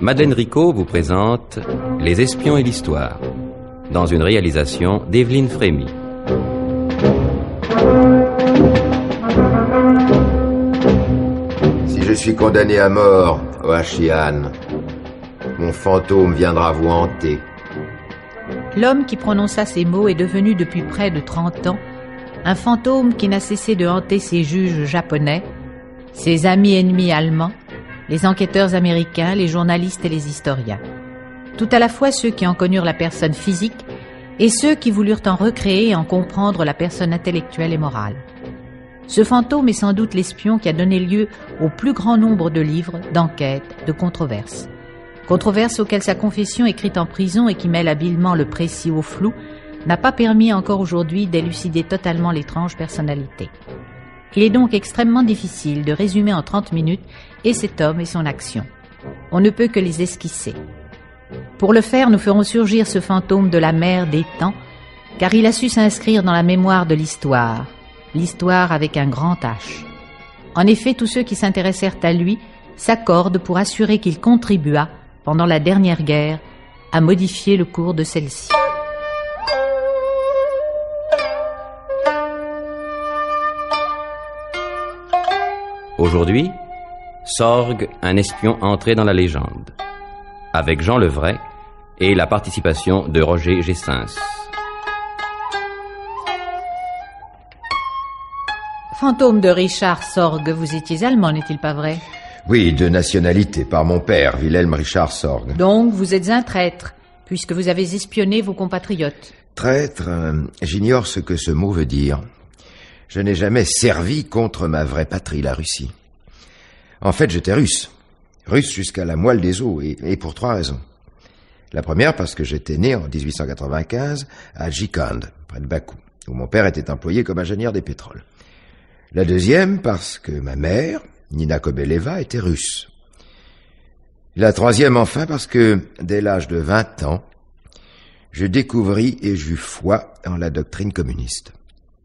Madeleine Ricot vous présente Les espions et l'histoire, dans une réalisation d'Evelyne Frémy. Si je suis condamné à mort, Oachian, mon fantôme viendra vous hanter. L'homme qui prononça ces mots est devenu depuis près de 30 ans un fantôme qui n'a cessé de hanter ses juges japonais, ses amis ennemis allemands, les enquêteurs américains, les journalistes et les historiens. Tout à la fois ceux qui en connurent la personne physique et ceux qui voulurent en recréer et en comprendre la personne intellectuelle et morale. Ce fantôme est sans doute l'espion qui a donné lieu au plus grand nombre de livres, d'enquêtes, de controverses. Controverses auxquelles sa confession écrite en prison et qui mêle habilement le précis au flou n'a pas permis encore aujourd'hui d'élucider totalement l'étrange personnalité. Il est donc extrêmement difficile de résumer en 30 minutes et cet homme et son action. On ne peut que les esquisser. Pour le faire, nous ferons surgir ce fantôme de la mer des temps, car il a su s'inscrire dans la mémoire de l'histoire, l'histoire avec un grand H. En effet, tous ceux qui s'intéressèrent à lui s'accordent pour assurer qu'il contribua, pendant la dernière guerre, à modifier le cours de celle-ci. Aujourd'hui, Sorgue, un espion entré dans la légende, avec Jean Levray et la participation de Roger Gessens. Fantôme de Richard Sorgue, vous étiez allemand, n'est-il pas vrai? Oui, de nationalité, par mon père, Wilhelm Richard Sorgue. Donc, vous êtes un traître, puisque vous avez espionné vos compatriotes. Traître, j'ignore ce que ce mot veut dire. Je n'ai jamais servi contre ma vraie patrie, la Russie. En fait, j'étais russe. Russe jusqu'à la moelle des os, et pour 3 raisons. La première, parce que j'étais né en 1895 à Jikand, près de Bakou, où mon père était employé comme ingénieur des pétroles. La deuxième, parce que ma mère, Nina Kobeleva, était russe. La troisième, enfin, parce que, dès l'âge de 20 ans, je découvris et j'eus foi en la doctrine communiste.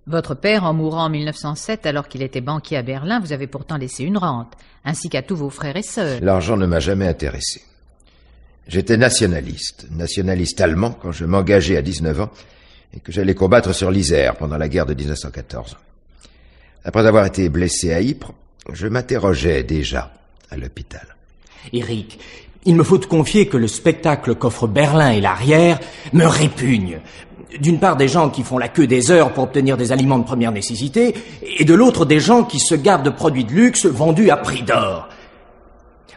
Votre père, en mourant en 1907, alors qu'il était banquier à Berlin, vous avez pourtant laissé une rente, ainsi qu'à tous vos frères et sœurs. L'argent ne m'a jamais intéressé. J'étais nationaliste allemand quand je m'engageais à 19 ans et que j'allais combattre sur l'Isère pendant la guerre de 1914. Après avoir été blessé à Ypres, je m'interrogeais déjà à l'hôpital. Éric, il me faut te confier que le spectacle qu'offrent Berlin et l'arrière me répugne. D'une part, des gens qui font la queue des heures pour obtenir des aliments de première nécessité, et de l'autre, des gens qui se gardent de produits de luxe vendus à prix d'or.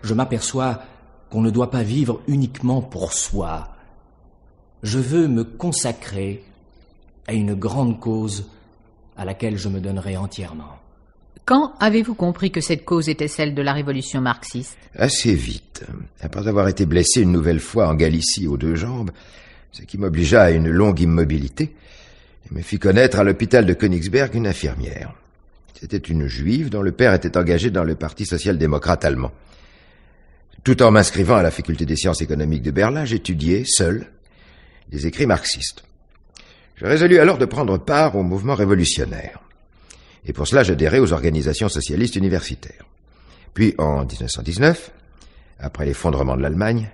Je m'aperçois qu'on ne doit pas vivre uniquement pour soi. Je veux me consacrer à une grande cause à laquelle je me donnerai entièrement. Quand avez-vous compris que cette cause était celle de la révolution marxiste? Assez vite. Après avoir été blessé une nouvelle fois en Galicie aux 2 jambes, ce qui m'obligea à une longue immobilité, et me fit connaître à l'hôpital de Königsberg une infirmière. C'était une juive dont le père était engagé dans le Parti social-démocrate allemand. Tout en m'inscrivant à la faculté des sciences économiques de Berlin, j'étudiais, seul, les écrits marxistes. Je résolus alors de prendre part au mouvement révolutionnaire. Et pour cela, j'adhérai aux organisations socialistes universitaires. Puis, en 1919, après l'effondrement de l'Allemagne,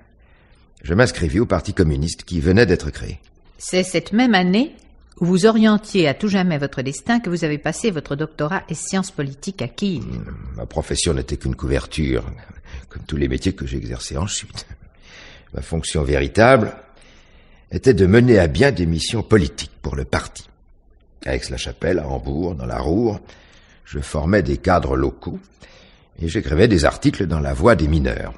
je m'inscrivis au Parti communiste qui venait d'être créé. C'est cette même année où vous orientiez à tout jamais votre destin que vous avez passé votre doctorat et sciences politiques à Kiel. Ma profession n'était qu'une couverture, comme tous les métiers que j'ai exercés ensuite. Ma fonction véritable était de mener à bien des missions politiques pour le parti. À Aix-la-Chapelle, à Hambourg, dans la Ruhr, je formais des cadres locaux et j'écrivais des articles dans la Voix des mineurs.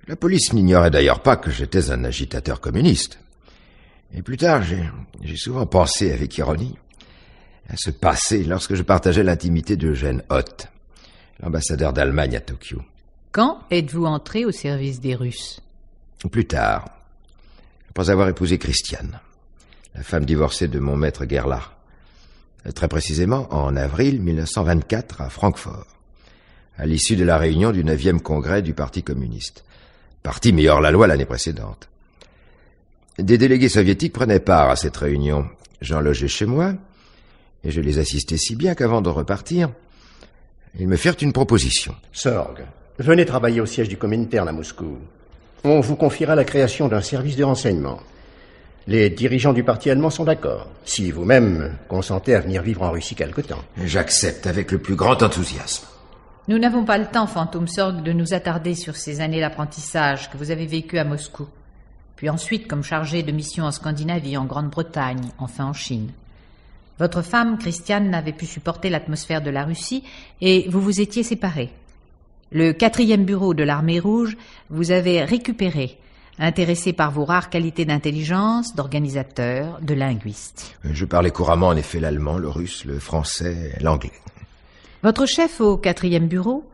La police n'ignorait d'ailleurs pas que j'étais un agitateur communiste. Et plus tard, j'ai souvent pensé avec ironie à ce passé lorsque je partageais l'intimité d'Eugène Ott, l'ambassadeur d'Allemagne à Tokyo. Quand êtes-vous entré au service des Russes? Plus tard, après avoir épousé Christiane, la femme divorcée de mon maître Gerlach. Très précisément en avril 1924 à Francfort, à l'issue de la réunion du 9e congrès du Parti communiste. Parti mis hors la loi l'année précédente. Des délégués soviétiques prenaient part à cette réunion. J'en logeais chez moi, et je les assistais si bien qu'avant de repartir, ils me firent une proposition. Sorgue, Venez travailler au siège du Comintern à Moscou. On vous confiera la création d'un service de renseignement. Les dirigeants du parti allemand sont d'accord, si vous-même consentez à venir vivre en Russie quelque temps. J'accepte avec le plus grand enthousiasme. Nous n'avons pas le temps, Fantôme Sorgue, de nous attarder sur ces années d'apprentissage que vous avez vécues à Moscou, puis ensuite comme chargé de mission en Scandinavie, en Grande-Bretagne, enfin en Chine. Votre femme, Christiane, n'avait pu supporter l'atmosphère de la Russie et vous vous étiez séparés. Le 4e bureau de l'Armée rouge vous avait récupéré, intéressé par vos rares qualités d'intelligence, d'organisateur, de linguiste. Je parlais couramment en effet l'allemand, le russe, le français, l'anglais. Votre chef au 4e bureau,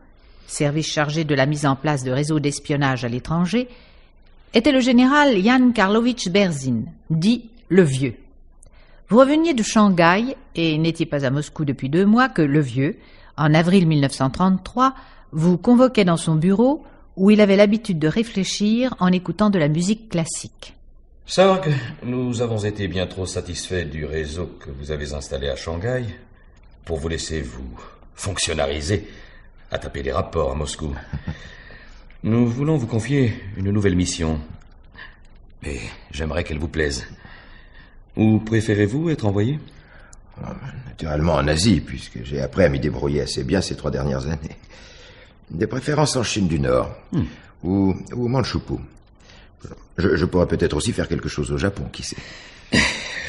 service chargé de la mise en place de réseaux d'espionnage à l'étranger, était le général Jan Karlovitch Berzin, dit le Vieux. Vous reveniez de Shanghai et n'étiez pas à Moscou depuis 2 mois que le Vieux, en avril 1933, vous convoquait dans son bureau où il avait l'habitude de réfléchir en écoutant de la musique classique. Sorgue, nous avons été bien trop satisfaits du réseau que vous avez installé à Shanghai pour vous laisser vous fonctionnariser à taper des rapports à Moscou. Nous voulons vous confier une nouvelle mission, mais j'aimerais qu'elle vous plaise. Où préférez-vous être envoyé? Naturellement en Asie, puisque j'ai appris à m'y débrouiller assez bien ces 3 dernières années. Des préférences en Chine du Nord, ou au Manchukuo. Je pourrais peut-être aussi faire quelque chose au Japon, qui sait.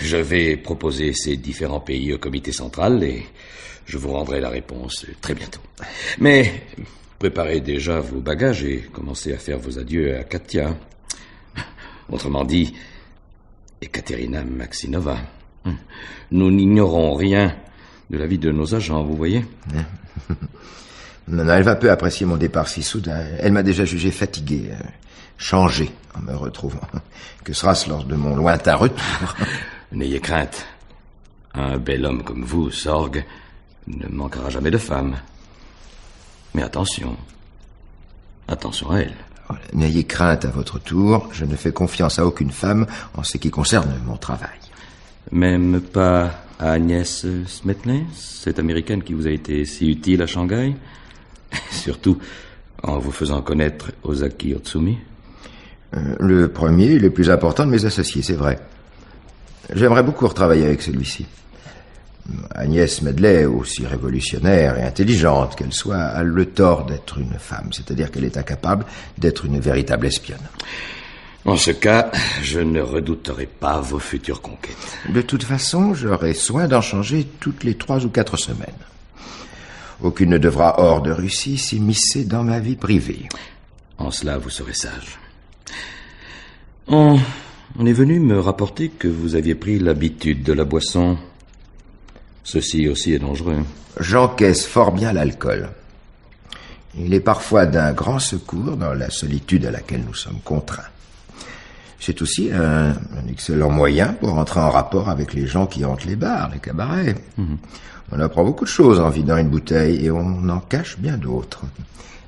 Je vais proposer ces différents pays au comité central et je vous rendrai la réponse très bientôt. Mais préparez déjà vos bagages et commencez à faire vos adieux à Katia. Autrement dit, Ekaterina Maxinova. Nous n'ignorons rien de la vie de nos agents, vous voyez? Non, elle va peu apprécier mon départ si soudain. Elle m'a déjà jugé fatigué, changé en me retrouvant. Que sera-ce lors de mon lointain retour? N'ayez crainte. Un bel homme comme vous, Sorgue, ne manquera jamais de femme. Mais attention. Attention à elle. N'ayez crainte à votre tour. Je ne fais confiance à aucune femme en ce qui concerne mon travail. Même pas à Agnès Smetney, cette américaine qui vous a été si utile à Shanghai? Surtout en vous faisant connaître Ozaki Otsumi? Le premier et le plus important de mes associés, c'est vrai. J'aimerais beaucoup retravailler avec celui-ci. Agnès Medley, aussi révolutionnaire et intelligente qu'elle soit, a le tort d'être une femme, c'est-à-dire qu'elle est incapable d'être une véritable espionne. En ce cas, je ne redouterai pas vos futures conquêtes. De toute façon, j'aurai soin d'en changer toutes les 3 ou 4 semaines. Aucune ne devra, hors de Russie, s'immiscer dans ma vie privée. En cela, vous serez sage. On est venu me rapporter que vous aviez pris l'habitude de la boisson. Ceci aussi est dangereux. J'encaisse fort bien l'alcool. Il est parfois d'un grand secours dans la solitude à laquelle nous sommes contraints. C'est aussi un excellent moyen pour entrer en rapport avec les gens qui hantent les bars, les cabarets. On apprend beaucoup de choses en vidant une bouteille et on en cache bien d'autres,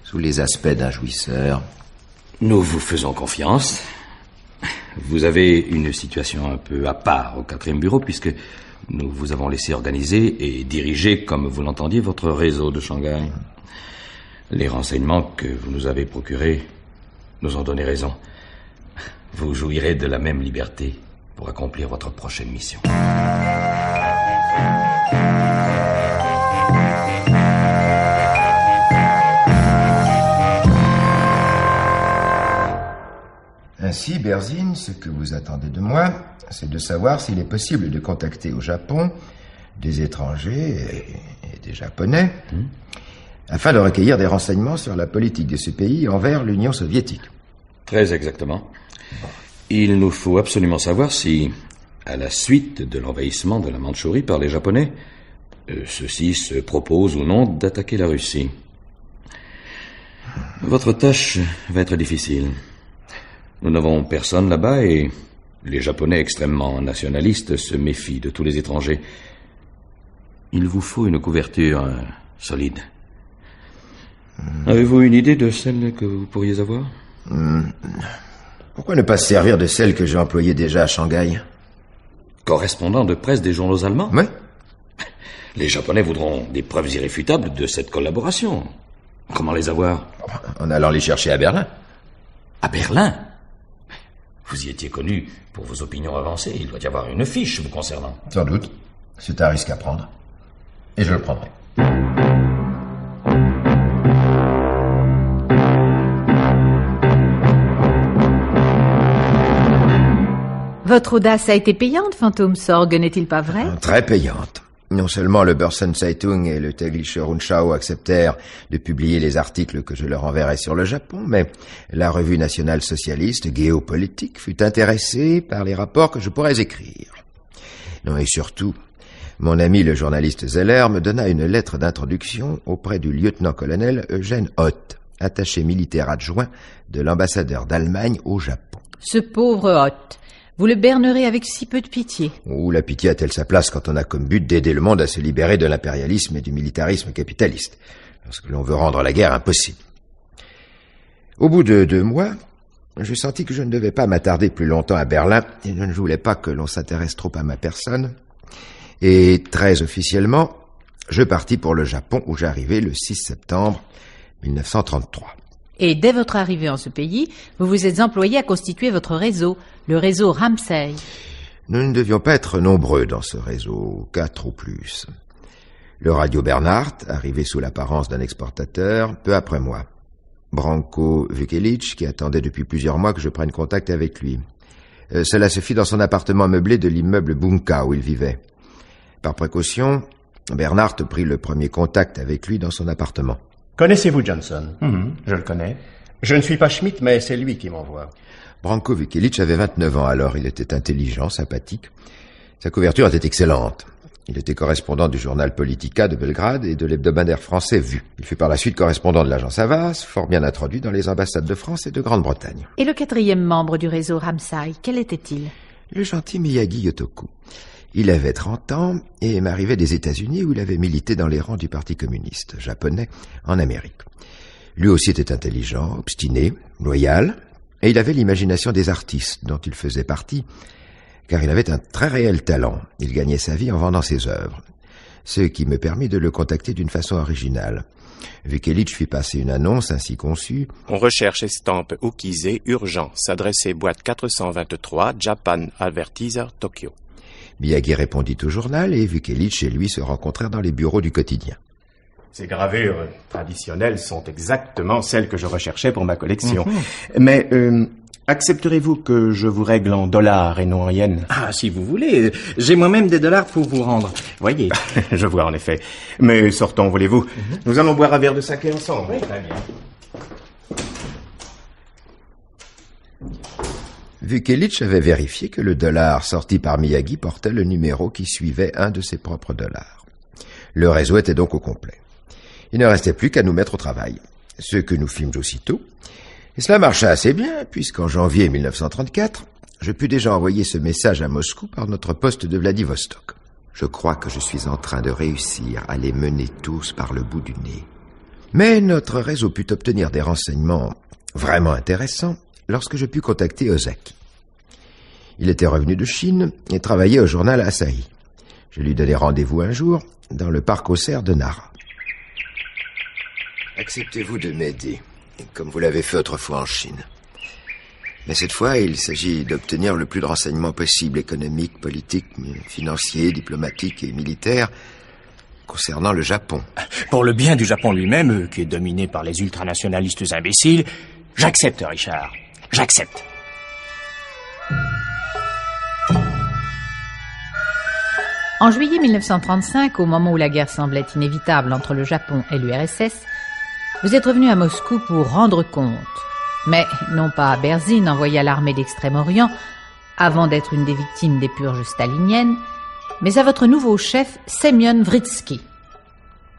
sous les aspects d'un jouisseur. Nous vous faisons confiance. Vous avez une situation un peu à part au 4e bureau puisque nous vous avons laissé organiser et diriger, comme vous l'entendiez, votre réseau de Shanghai. Les renseignements que vous nous avez procurés nous ont donné raison. Vous jouirez de la même liberté pour accomplir votre prochaine mission. Ainsi, Berzin, ce que vous attendez de moi, c'est de savoir s'il est possible de contacter au Japon des étrangers et des Japonais afin de recueillir des renseignements sur la politique de ce pays envers l'Union soviétique. Très exactement. Il nous faut absolument savoir si, à la suite de l'envahissement de la Mandchourie par les Japonais, ceux-ci se proposent ou non d'attaquer la Russie. Votre tâche va être difficile. Nous n'avons personne là-bas et les Japonais extrêmement nationalistes se méfient de tous les étrangers. Il vous faut une couverture solide. Avez-vous une idée de celle que vous pourriez avoir? Pourquoi ne pas se servir de celle que j'ai employée déjà à Shanghai? Correspondant de presse des journaux allemands? Oui. Les Japonais voudront des preuves irréfutables de cette collaboration. Comment les avoir? En allant les chercher à Berlin. À Berlin? Vous y étiez connu pour vos opinions avancées. Il doit y avoir une fiche vous concernant. Sans doute. C'est un risque à prendre. Et je le prendrai. Votre audace a été payante, Fantôme Sorg, n'est-il pas vrai? Très payante. Non seulement le Börsen Zeitung et le Tägliche Rundschau acceptèrent de publier les articles que je leur enverrais sur le Japon, mais la revue nationale socialiste géopolitique fut intéressée par les rapports que je pourrais écrire. Non, et surtout, mon ami le journaliste Zeller me donna une lettre d'introduction auprès du lieutenant-colonel Eugène Ott, attaché militaire adjoint de l'ambassadeur d'Allemagne au Japon. Ce pauvre Ott, vous le bernerez avec si peu de pitié. Où la pitié a-t-elle sa place quand on a comme but d'aider le monde à se libérer de l'impérialisme et du militarisme capitaliste, lorsque l'on veut rendre la guerre impossible? Au bout de 2 mois, je sentis que je ne devais pas m'attarder plus longtemps à Berlin, et je ne voulais pas que l'on s'intéresse trop à ma personne. Et très officiellement, je partis pour le Japon, où j'arrivai le 6 septembre 1933. Et dès votre arrivée en ce pays, vous vous êtes employé à constituer votre réseau, le réseau Ramsay. Nous ne devions pas être nombreux dans ce réseau, 4 ou plus. Le Radio Bernhardt, arrivé sous l'apparence d'un exportateur, peu après moi. Branko Vukelic, qui attendait depuis plusieurs mois que je prenne contact avec lui. Cela se fit dans son appartement meublé de l'immeuble Bunka où il vivait. Par précaution, Bernhardt prit le premier contact avec lui dans son appartement. Connaissez-vous Johnson? Je le connais. Je ne suis pas Schmitt, mais c'est lui qui m'envoie. Branko Vukelic avait 29 ans alors. Il était intelligent, sympathique. Sa couverture était excellente. Il était correspondant du journal Politica de Belgrade et de l'hebdomadaire français Vue. Il fut par la suite correspondant de l'agence Havas, fort bien introduit dans les ambassades de France et de Grande-Bretagne. Et le 4e membre du réseau Ramsay, quel était-il? Le gentil Miyagi Yotoku. Il avait 30 ans et m'arrivait des États-Unis où il avait milité dans les rangs du Parti communiste japonais en Amérique. Lui aussi était intelligent, obstiné, loyal, et il avait l'imagination des artistes dont il faisait partie, car il avait un très réel talent. Il gagnait sa vie en vendant ses œuvres, ce qui me permit de le contacter d'une façon originale. Vukelic fit passer une annonce ainsi conçue. On recherche estampe Ukise urgent, s'adresser boîte 423, Japan Advertiser, Tokyo. Miyagi répondit au journal et Vukelic et lui se rencontrèrent dans les bureaux du quotidien. Ces gravures traditionnelles sont exactement celles que je recherchais pour ma collection. Mais accepterez-vous que je vous règle en dollars et non en yens? Ah, si vous voulez. J'ai moi-même des dollars pour vous rendre. Voyez. Je vois en effet. Mais sortons, voulez-vous? Nous allons boire un verre de saké ensemble. Oui, très bien. Vukelic avait vérifié que le dollar sorti par Miyagi portait le numéro qui suivait un de ses propres dollars. Le réseau était donc au complet. Il ne restait plus qu'à nous mettre au travail, ce que nous fîmes aussitôt. Et cela marcha assez bien, puisqu'en janvier 1934, je pus déjà envoyer ce message à Moscou par notre poste de Vladivostok. Je crois que je suis en train de réussir à les mener tous par le bout du nez. Mais notre réseau put obtenir des renseignements vraiment intéressants lorsque je pus contacter Ozaki. Il était revenu de Chine et travaillait au journal Asahi. Je lui donnai rendez-vous un jour dans le parc aux cerfs de Nara. Acceptez-vous de m'aider, comme vous l'avez fait autrefois en Chine. Mais cette fois, il s'agit d'obtenir le plus de renseignements possible, économiques, politiques, financiers, diplomatiques et militaires, concernant le Japon. Pour le bien du Japon lui-même, qui est dominé par les ultranationalistes imbéciles, j'accepte, Richard. J'accepte. En juillet 1935, au moment où la guerre semblait inévitable entre le Japon et l'URSS, vous êtes revenu à Moscou pour rendre compte, mais non pas à Berzine, envoyé à l'armée d'Extrême-Orient, avant d'être une des victimes des purges staliniennes, mais à votre nouveau chef, Semyon Vritsky.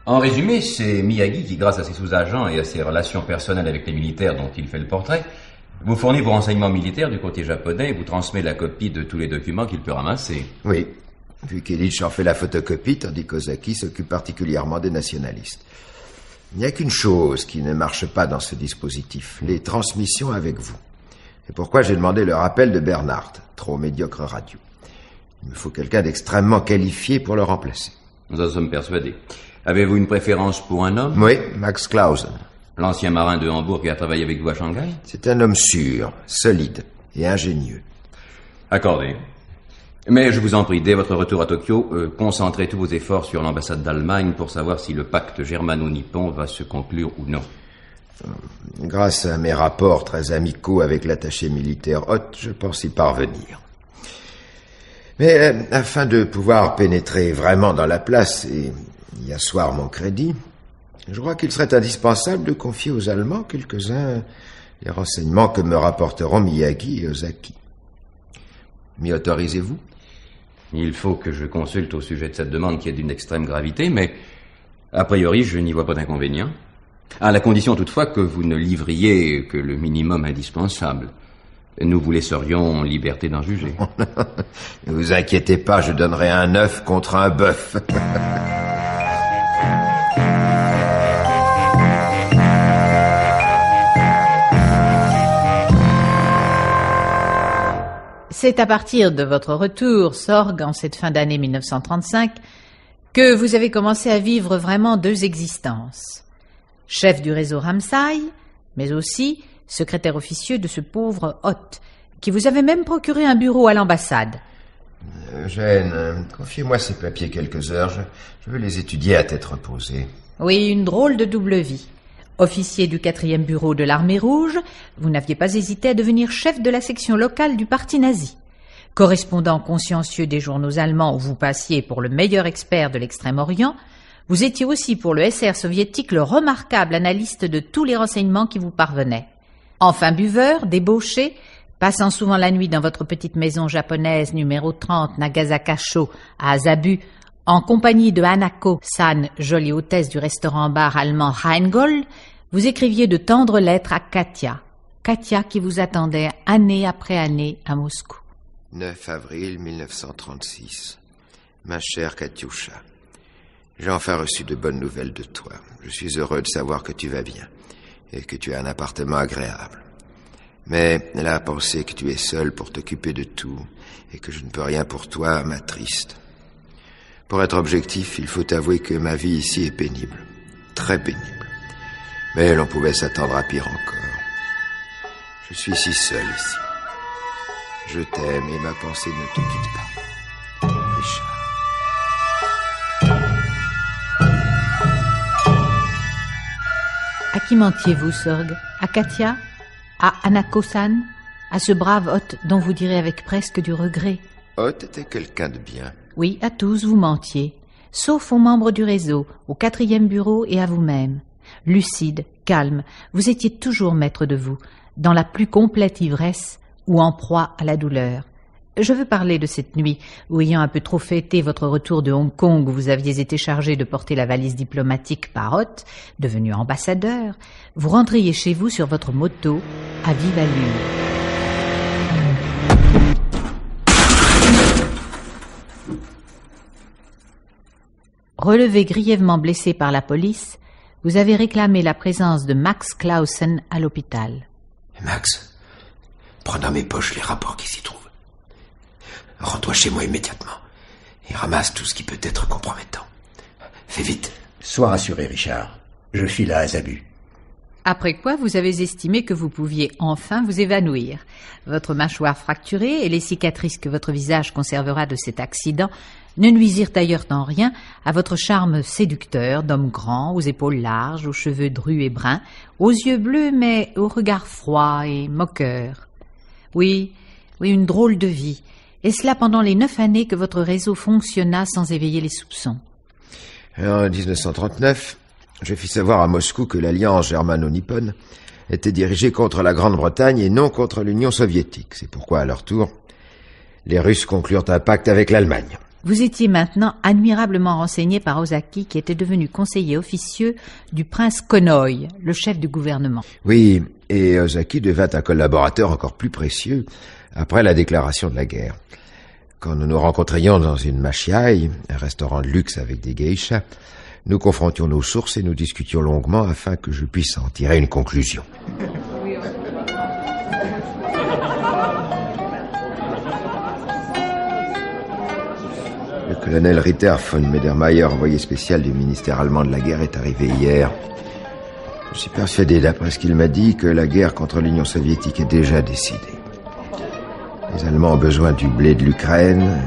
En résumé, c'est Miyagi qui, grâce à ses sous-agents et à ses relations personnelles avec les militaires dont il fait le portrait, vous fournit vos renseignements militaires du côté japonais et vous transmet la copie de tous les documents qu'il peut ramasser. Oui, Vukelic en fait la photocopie, tandis qu'Ozaki s'occupe particulièrement des nationalistes. Il n'y a qu'une chose qui ne marche pas dans ce dispositif, les transmissions avec vous. C'est pourquoi j'ai demandé le rappel de Bernhardt, trop médiocre radio. Il me faut quelqu'un d'extrêmement qualifié pour le remplacer. Nous en sommes persuadés. Avez-vous une préférence pour un homme? Oui, Max Clausen. L'ancien marin de Hambourg qui a travaillé avec vous à Shanghai? C'est un homme sûr, solide et ingénieux. Accordé. Mais je vous en prie, dès votre retour à Tokyo, concentrez tous vos efforts sur l'ambassade d'Allemagne pour savoir si le pacte germano-nippon va se conclure ou non. Grâce à mes rapports très amicaux avec l'attaché militaire Ott, je pense y parvenir. Mais afin de pouvoir pénétrer vraiment dans la place et y asseoir mon crédit, je crois qu'il serait indispensable de confier aux Allemands quelques-uns des renseignements que me rapporteront Miyagi et Ozaki. M'y autorisez-vous? Il faut que je consulte au sujet de cette demande qui est d'une extrême gravité, mais a priori, je n'y vois pas d'inconvénient. À la condition toutefois que vous ne livriez que le minimum indispensable. Nous vous laisserions liberté d'en juger. Ne vous inquiétez pas, je donnerai un œuf contre un bœuf. C'est à partir de votre retour, Sorg, en cette fin d'année 1935, que vous avez commencé à vivre vraiment deux existences. Chef du réseau Ramsay, mais aussi secrétaire officieux de ce pauvre Ott, qui vous avait même procuré un bureau à l'ambassade. Eugène, confiez-moi ces papiers quelques heures. Je veux les étudier à tête reposée. Oui, une drôle de double vie. Officier du 4e bureau de l'Armée rouge, vous n'aviez pas hésité à devenir chef de la section locale du parti nazi. Correspondant consciencieux des journaux allemands où vous passiez pour le meilleur expert de l'Extrême-Orient, vous étiez aussi pour le SR soviétique le remarquable analyste de tous les renseignements qui vous parvenaient. Enfin buveur, débauché, passant souvent la nuit dans votre petite maison japonaise numéro 30 Nagasaka-sho à Azabu, en compagnie de Hanako-san, jolie hôtesse du restaurant-bar allemand Rheingold, vous écriviez de tendres lettres à Katia. Katia qui vous attendait année après année à Moscou. 9 avril 1936. Ma chère Katiusha, j'ai enfin reçu de bonnes nouvelles de toi. Je suis heureux de savoir que tu vas bien et que tu as un appartement agréable. Mais la pensée que tu es seul pour t'occuper de tout et que je ne peux rien pour toi m'attriste. Pour être objectif, il faut avouer que ma vie ici est pénible, très pénible. Mais l'on pouvait s'attendre à pire encore. Je suis si seul ici. Je t'aime et ma pensée ne te quitte pas. Richard. À qui mentiez-vous, Sorg? À Katia? À Hanako-san? À ce brave Ott dont vous direz avec presque du regret? Ott était quelqu'un de bien. Oui, à tous vous mentiez, sauf aux membres du réseau, au 4e bureau et à vous-même. Lucide, calme, vous étiez toujours maître de vous, dans la plus complète ivresse ou en proie à la douleur. Je veux parler de cette nuit où, ayant un peu trop fêté votre retour de Hong Kong où vous aviez été chargé de porter la valise diplomatique par Ott, devenu ambassadeur, vous rentriez chez vous sur votre moto à vive allure. Relevé grièvement blessé par la police, vous avez réclamé la présence de Max Clausen à l'hôpital. Max, prends dans mes poches les rapports qui s'y trouvent. Rends-toi chez moi immédiatement et ramasse tout ce qui peut être compromettant. Fais vite. Sois rassuré, Richard. Je file à Azabu. Après quoi, vous avez estimé que vous pouviez enfin vous évanouir. Votre mâchoire fracturée et les cicatrices que votre visage conservera de cet accident ne nuisirent d'ailleurs en rien à votre charme séducteur d'homme grand, aux épaules larges, aux cheveux drus et bruns, aux yeux bleus mais au regard froid et moqueur. Oui, une drôle de vie, et cela pendant les 9 années que votre réseau fonctionna sans éveiller les soupçons. En 1939, je fis savoir à Moscou que l'alliance germano-nippone était dirigée contre la Grande-Bretagne et non contre l'Union soviétique. C'est pourquoi, à leur tour, les Russes conclurent un pacte avec l'Allemagne. Vous étiez maintenant admirablement renseigné par Ozaki, qui était devenu conseiller officieux du prince Konoye, le chef du gouvernement. Oui, et Ozaki devint un collaborateur encore plus précieux après la déclaration de la guerre. Quand nous nous rencontrions dans une machiaï, un restaurant de luxe avec des geishas, nous confrontions nos sources et nous discutions longuement afin que je puisse en tirer une conclusion. Le colonel Ritter von Medermayer, envoyé spécial du ministère allemand de la guerre, est arrivé hier. Je suis persuadé, d'après ce qu'il m'a dit, que la guerre contre l'Union soviétique est déjà décidée. Les Allemands ont besoin du blé de l'Ukraine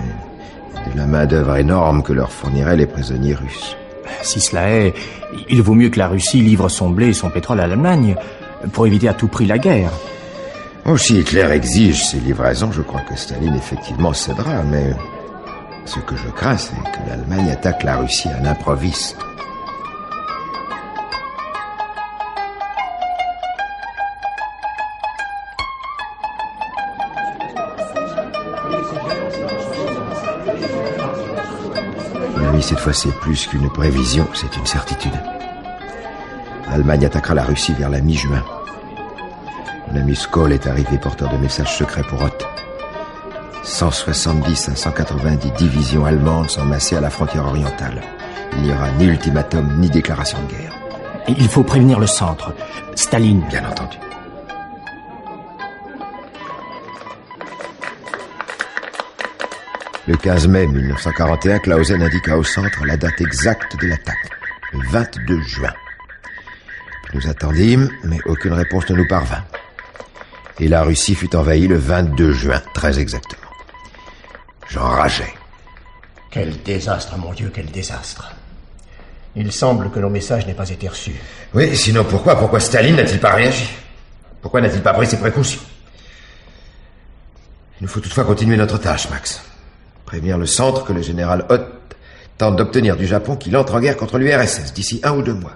et de la main-d'œuvre énorme que leur fourniraient les prisonniers russes. Si cela est, il vaut mieux que la Russie livre son blé et son pétrole à l'Allemagne pour éviter à tout prix la guerre. Oh, si Hitler exige ces livraisons, je crois que Staline effectivement cédera, mais ce que je crains, c'est que l'Allemagne attaque la Russie à l'improviste. Oui, cette fois, c'est plus qu'une prévision, c'est une certitude. L'Allemagne attaquera la Russie vers la mi-juin. Mon ami Skoll est arrivé porteur de messages secrets pour Hoth. 170 à 190 divisions allemandes sont massées à la frontière orientale. Il n'y aura ni ultimatum, ni déclaration de guerre. Et il faut prévenir le centre. Staline. Bien entendu. Le 15 mai 1941, Clausen indiqua au centre la date exacte de l'attaque, le 22 juin. Nous attendîmes, mais aucune réponse ne nous parvint. Et la Russie fut envahie le 22 juin, très exactement. J'enrageais. Quel désastre, mon Dieu, quel désastre. Il semble que nos messages n'aient pas été reçus. Oui, sinon pourquoi Staline n'a-t-il pas réagi? Pourquoi n'a-t-il pas pris ses précautions? Il nous faut toutefois continuer notre tâche, Max. Prévenir le centre que le général Hoth tente d'obtenir du Japon qu'il entre en guerre contre l'URSS d'ici 1 ou 2 mois.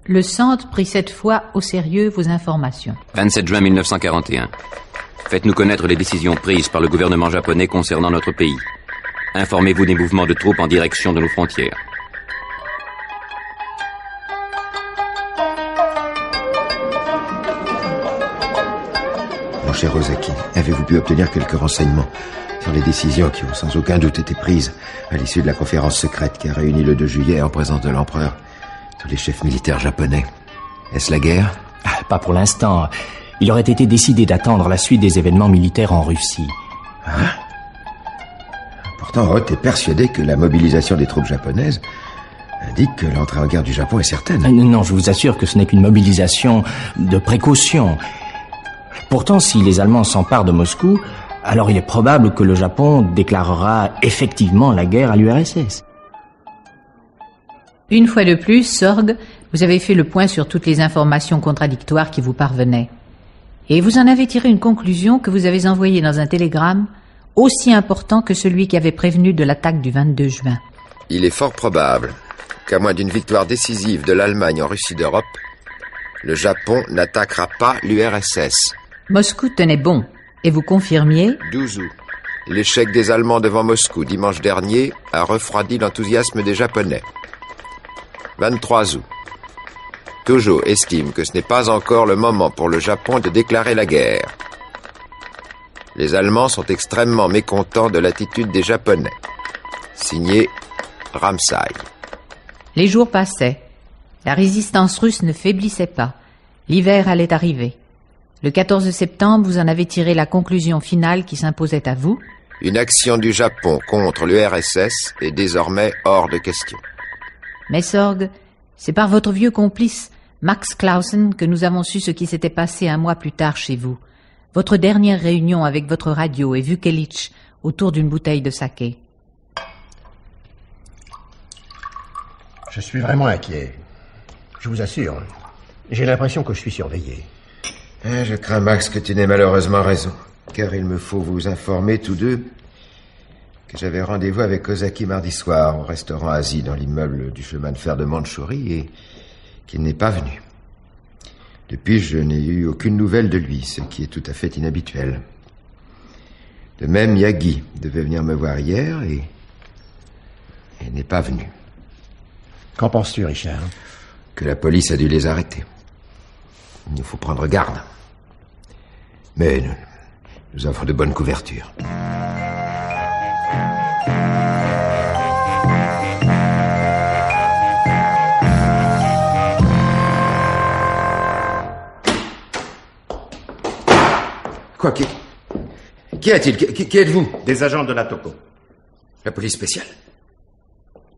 Le centre prit cette fois au sérieux vos informations. 27 juin 1941. Faites-nous connaître les décisions prises par le gouvernement japonais concernant notre pays. Informez-vous des mouvements de troupes en direction de nos frontières. Mon cher Ozaki, avez-vous pu obtenir quelques renseignements sur les décisions qui ont sans aucun doute été prises à l'issue de la conférence secrète qui a réuni le 2 juillet en présence de l'empereur tous les chefs militaires japonais? Est-ce la guerre? Pas pour l'instant. Il aurait été décidé d'attendre la suite des événements militaires en Russie. Hein? Pourtant, Hoth est persuadé que la mobilisation des troupes japonaises indique que l'entrée en guerre du Japon est certaine. Non, je vous assure que ce n'est qu'une mobilisation de précaution. Pourtant, si les Allemands s'emparent de Moscou, alors il est probable que le Japon déclarera effectivement la guerre à l'URSS. Une fois de plus, Sorg, vous avez fait le point sur toutes les informations contradictoires qui vous parvenaient. Et vous en avez tiré une conclusion que vous avez envoyée dans un télégramme aussi important que celui qui avait prévenu de l'attaque du 22 juin. Il est fort probable qu'à moins d'une victoire décisive de l'Allemagne en Russie d'Europe, le Japon n'attaquera pas l'URSS. Moscou tenait bon. Et vous confirmiez? 12 août. L'échec des Allemands devant Moscou dimanche dernier a refroidi l'enthousiasme des Japonais. 23 août. Tojo estime que ce n'est pas encore le moment pour le Japon de déclarer la guerre. Les Allemands sont extrêmement mécontents de l'attitude des Japonais. Signé Ramsay. Les jours passaient. La résistance russe ne faiblissait pas. L'hiver allait arriver. Le 14 septembre, vous en avez tiré la conclusion finale qui s'imposait à vous. Une action du Japon contre l'URSS est désormais hors de question. Mais Sorg, c'est par votre vieux complice, Max Clausen, que nous avons su ce qui s'était passé 1 mois plus tard chez vous. Votre dernière réunion avec votre radio et Vukelic autour d'une bouteille de saké. Je suis vraiment inquiet. Je vous assure, j'ai l'impression que je suis surveillé. Je crains, Max, que tu n'aies malheureusement raison, car il me faut vous informer tous deux que j'avais rendez-vous avec Ozaki mardi soir au restaurant Asie dans l'immeuble du chemin de fer de Mandchourie et qu'il n'est pas venu. Depuis, je n'ai eu aucune nouvelle de lui, ce qui est tout à fait inhabituel. De même, Yagi devait venir me voir hier et n'est pas venu. Qu'en penses-tu, Richard? Que la police a dû les arrêter. Il nous faut prendre garde. Mais nous avons de bonnes couvertures. Quoi? Qui est-il? Qui êtes-vous? Des agents de la Toko. La police spéciale?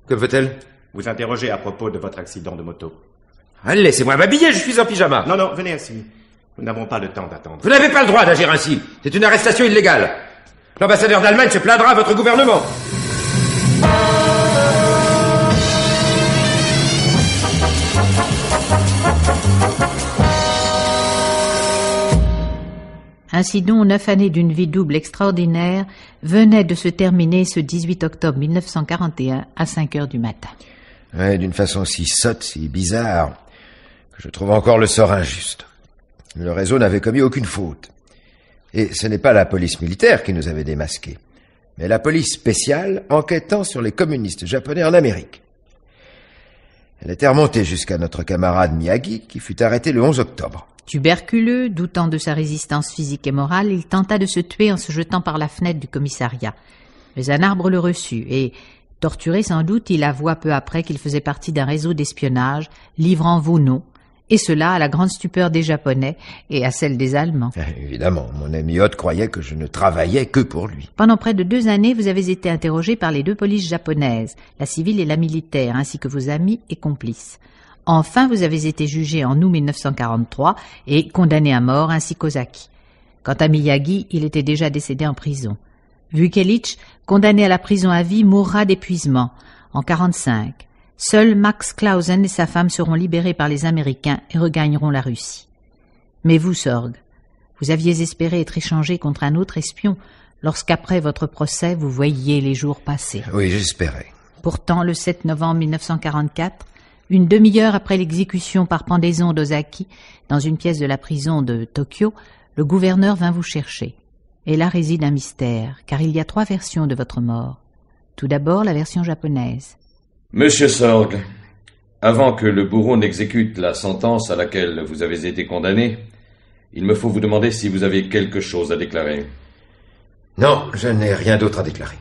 Que veut-elle? Vous interrogez à propos de votre accident de moto. Allez, laissez-moi m'habiller, je suis en pyjama. Non, non, venez assis. Nous n'avons pas le temps d'attendre. Vous n'avez pas le droit d'agir ainsi. C'est une arrestation illégale. L'ambassadeur d'Allemagne se plaindra à votre gouvernement. Ainsi donc, 9 années d'une vie double extraordinaire venaient de se terminer ce 18 octobre 1941 à 5 heures du matin. Ouais, d'une façon si sotte, si bizarre, que je trouve encore le sort injuste. Le réseau n'avait commis aucune faute. Et ce n'est pas la police militaire qui nous avait démasqués, mais la police spéciale enquêtant sur les communistes japonais en Amérique. Elle était remontée jusqu'à notre camarade Miyagi, qui fut arrêté le 11 octobre. Tuberculeux, doutant de sa résistance physique et morale, il tenta de se tuer en se jetant par la fenêtre du commissariat. Mais un arbre le reçut et, torturé sans doute, il avoua peu après qu'il faisait partie d'un réseau d'espionnage livrant vos noms, et cela à la grande stupeur des Japonais et à celle des Allemands. Évidemment, mon ami Hoth croyait que je ne travaillais que pour lui. Pendant près de 2 années, vous avez été interrogé par les 2 polices japonaises, la civile et la militaire, ainsi que vos amis et complices. Enfin, vous avez été jugé en août 1943 et condamné à mort ainsi qu'Ozaki. Quant à Miyagi, il était déjà décédé en prison. Vukelic, condamné à la prison à vie, mourra d'épuisement en 1945. Seuls Max Clausen et sa femme seront libérés par les Américains et regagneront la Russie. Mais vous, Sorg, vous aviez espéré être échangé contre un autre espion lorsqu'après votre procès, vous voyiez les jours passer. Oui, j'espérais. Pourtant, le 7 novembre 1944, une demi-heure après l'exécution par pendaison d'Ozaki, dans une pièce de la prison de Tokyo, le gouverneur vint vous chercher. Et là réside un mystère, car il y a 3 versions de votre mort. Tout d'abord, la version japonaise. Monsieur Sorg, avant que le bourreau n'exécute la sentence à laquelle vous avez été condamné, il me faut vous demander si vous avez quelque chose à déclarer. Non, je n'ai rien d'autre à déclarer.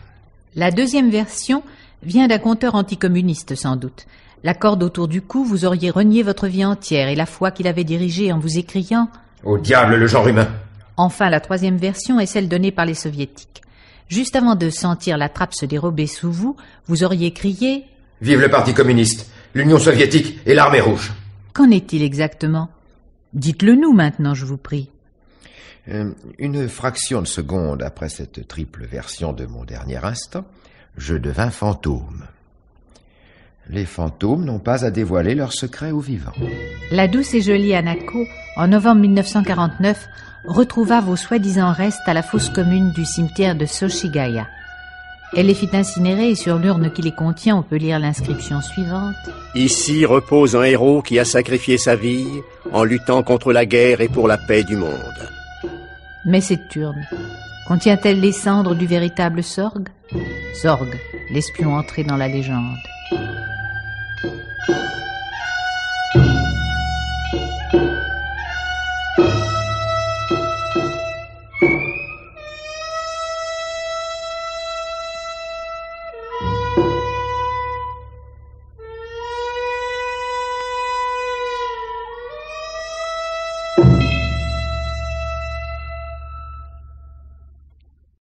La deuxième version vient d'un conteur anticommuniste, sans doute. La corde autour du cou, vous auriez renié votre vie entière et la foi qu'il avait dirigée en vous écriant « Au diable le genre humain !» Enfin, la troisième version est celle donnée par les soviétiques. Juste avant de sentir la trappe se dérober sous vous, vous auriez crié « Vive le Parti communiste, l'Union soviétique et l'Armée rouge !» Qu'en est-il exactement? Dites-le nous maintenant, je vous prie. Une fraction de seconde après cette triple version de mon dernier instant, je devins fantôme. Les fantômes n'ont pas à dévoiler leurs secrets aux vivants. La douce et jolie Hanako, en novembre 1949, retrouva vos soi-disant restes à la fosse commune du cimetière de Soshigaya. Elle les fit incinérer et sur l'urne qui les contient, on peut lire l'inscription suivante. Ici repose un héros qui a sacrifié sa vie en luttant contre la guerre et pour la paix du monde. Mais cette urne, contient-elle les cendres du véritable Sorg? Sorg, l'espion entré dans la légende.